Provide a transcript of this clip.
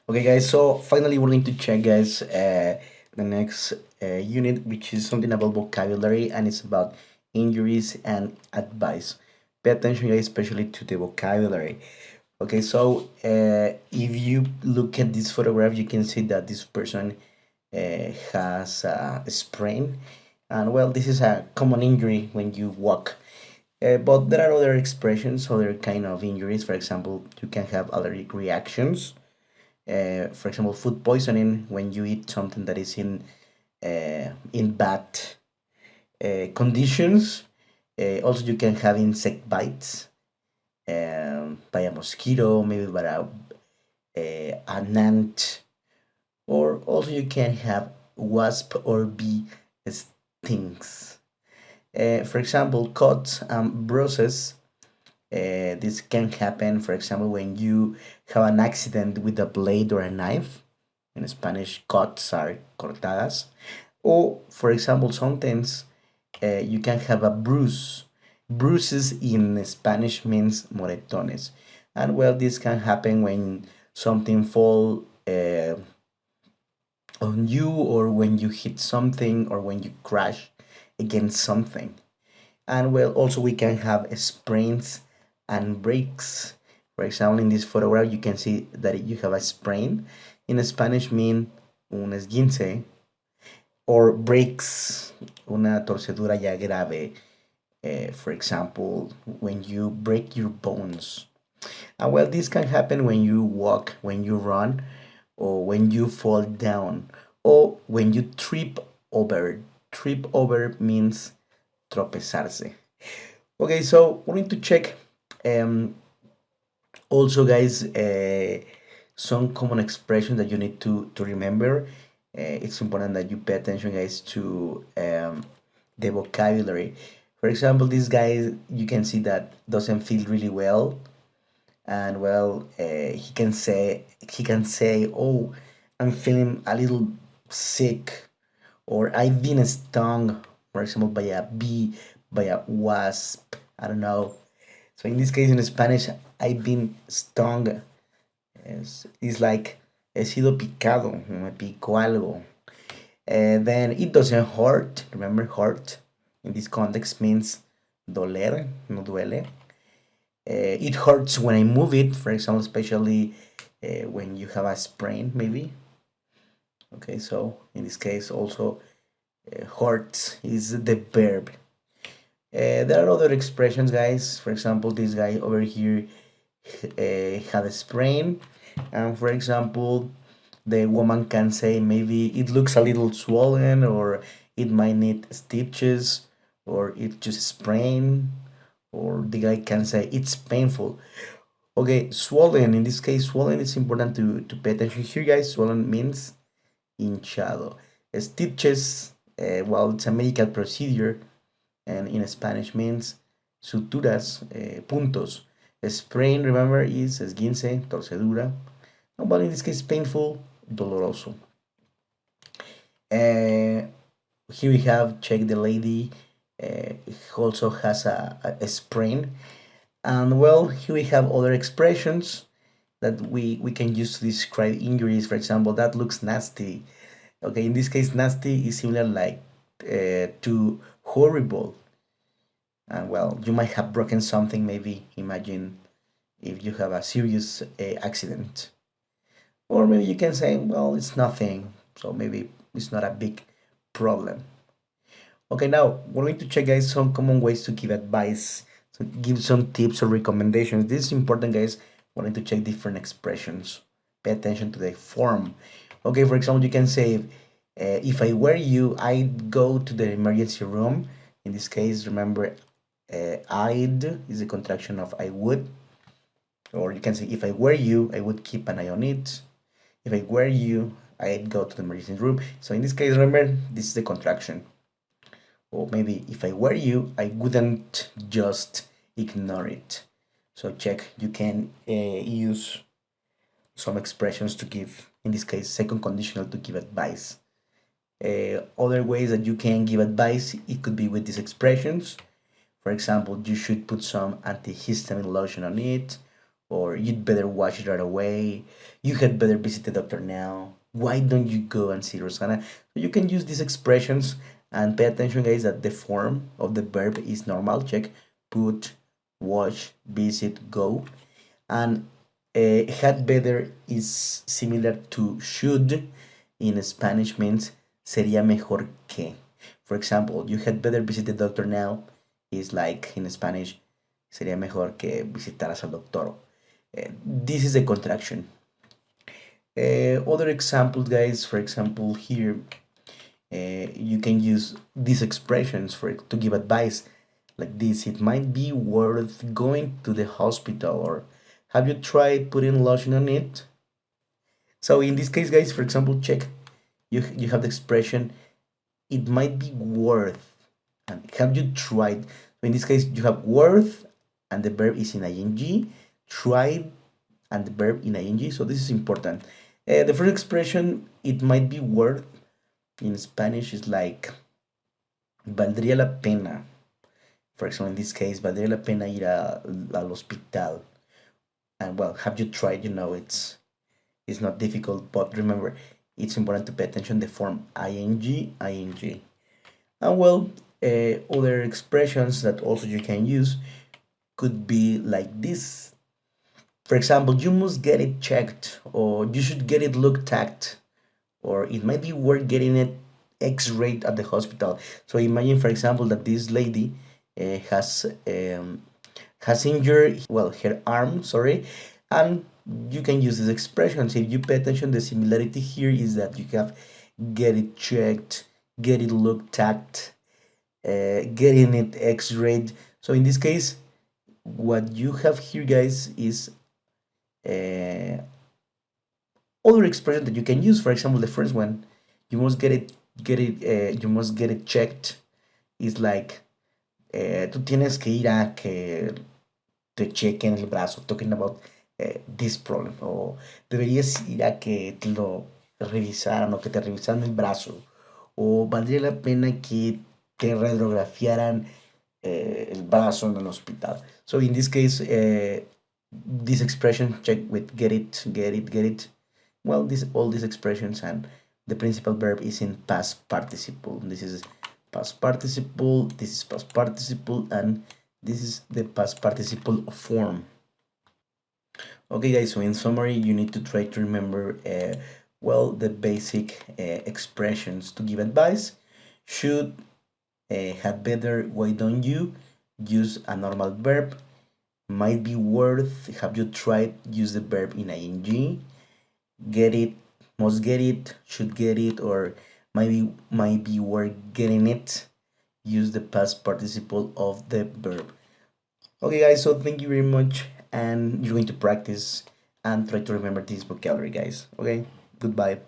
Okay, guys, so finally we're going to check, guys, the next unit, which is something about vocabulary, and it's about injuries and advice. Pay attention, guys, especially to the vocabulary. Okay, so if you look at this photograph, you can see that this person has a sprain, and well, this is a common injury when you walk. But there are other expressions, other kind of injuries. For example, you can have allergic reactions, for example, food poisoning when you eat something that is in bad conditions. Also, you can have insect bites by a mosquito, maybe by an ant, or also you can have wasp or bee stings. For example, cuts and bruises. This can happen, for example, when you have an accident with a blade or a knife. In Spanish, cuts are cortadas. Or, for example, sometimes you can have a bruise. Bruises in Spanish means moretones. And well, this can happen when something fall on you, or when you hit something, or when you crash against something. And well, also we can have sprains and breaks. For example, in this photograph you can see that you have a sprain. In Spanish mean un esguince, or breaks, una torcedura ya grave. For example, when you break your bones. And well, this can happen when you walk, when you run, or when you fall down, or when you trip over. Trip over means tropezarse. Okay, so we need to check um, also, guys, some common expressions that you need to remember. It's important that you pay attention, guys, to the vocabulary. For example, this guy, you can see that doesn't feel really well, and well, he can say, "Oh, I'm feeling a little sick," or "I've been stung," for example, by a bee, by a wasp. I don't know. So in this case, in Spanish, I've been stung. It's like he sido picado, me picó algo. Then it doesn't hurt. Remember, hurt in this context means doler, no duele. It hurts when I move it, for example, especially when you have a sprain, maybe. Okay, so in this case, also hurts is the verb. There are other expressions, guys. For example, this guy over here had a sprain, and for example, the woman can say maybe it looks a little swollen, or it might need stitches, or it just sprain, or the guy can say it's painful. Okay, swollen. In this case, swollen is important to pay attention here, guys. Swollen means hinchado. Stitches, well, it's a medical procedure, and in Spanish means suturas, puntos. Sprain, remember, is esguince, torcedura. But in this case, painful, doloroso. Here we have check the lady also has a sprain. And well, here we have other expressions that we can use to describe injuries. For example, that looks nasty. Okay, in this case, nasty is similar like to horrible. And well, you might have broken something, maybe imagine if you have a serious accident. Or maybe you can say, well, it's nothing, so maybe it's not a big problem. Okay, now we're going to check, guys, some common ways to give advice, so give some tips or recommendations. This is important, guys. We're going to check different expressions. Pay attention to the form. Okay, for example, you can say, if I were you, I'd go to the emergency room. In this case, remember, I'd is a contraction of I would. Or you can say, if I were you, I would keep an eye on it. If I were you, I'd go to the emergency room. So in this case, remember, this is the contraction. Or maybe, if I were you, I wouldn't just ignore it. So check, you can use some expressions to give, in this case, second conditional to give advice. Other ways that you can give advice, it could be with these expressions. For example, you should put some antihistamine lotion on it, or you'd better watch it right away, you had better visit the doctor now, why don't you go and see Rosanna? So you can use these expressions, and pay attention guys that the form of the verb is normal. Check: put, watch, visit, go. And had better is similar to should. In Spanish means sería mejor que. For example, you had better visit the doctor now is like in Spanish, sería mejor que visitaras al doctor. This is a contraction. Other examples, guys, for example, here you can use these expressions to give advice like this: it might be worth going to the hospital, or have you tried putting lotion on it? So in this case, guys, for example, check, you have the expression it might be worth, and have you tried? So in this case, you have worth and the verb is in ing, tried and the verb in ing. So this is important. The first expression, it might be worth, in Spanish is like valdría la pena. For example, in this case, valdría la pena ir al hospital. And well, have you tried? You know, it's not difficult, but remember, it's important to pay attention to the form ing, ing. And well, other expressions that also you can use could be like this. For example, you must get it checked, or you should get it looked at, or it might be worth getting it x-rayed at the hospital. So imagine, for example, that this lady has injured, well, her arm, sorry, and you can use these expressions. If you pay attention, the similarity here is that you have get it checked, get it looked at, getting it x-rayed. So in this case, what you have here, guys, is other expression that you can use. For example, the first one, you must you must get it checked, is like tú tienes que ir a que te chequen el brazo, talking about this problem, o deberías ir a que te lo revisaran o que te revisaran el brazo, o valdría la pena que te radiografiaran el brazo en el hospital. So in this case, this expression, check with get it, get it, get it. Well, all these expressions, and the principal verb is in past participle. This is past participle, this is past participle, and this is the past participle form. Okay guys, so in summary, you need to try to remember well, the basic expressions to give advice. Should, had better, why don't you, use a normal verb. Might be worth, have you tried, use the verb in ing. Get it, must get it, should get it, or might be worth getting it, use the past participle of the verb. Okay guys, so thank you very much, and you're going to practice and try to remember this vocabulary, guys. Okay, goodbye.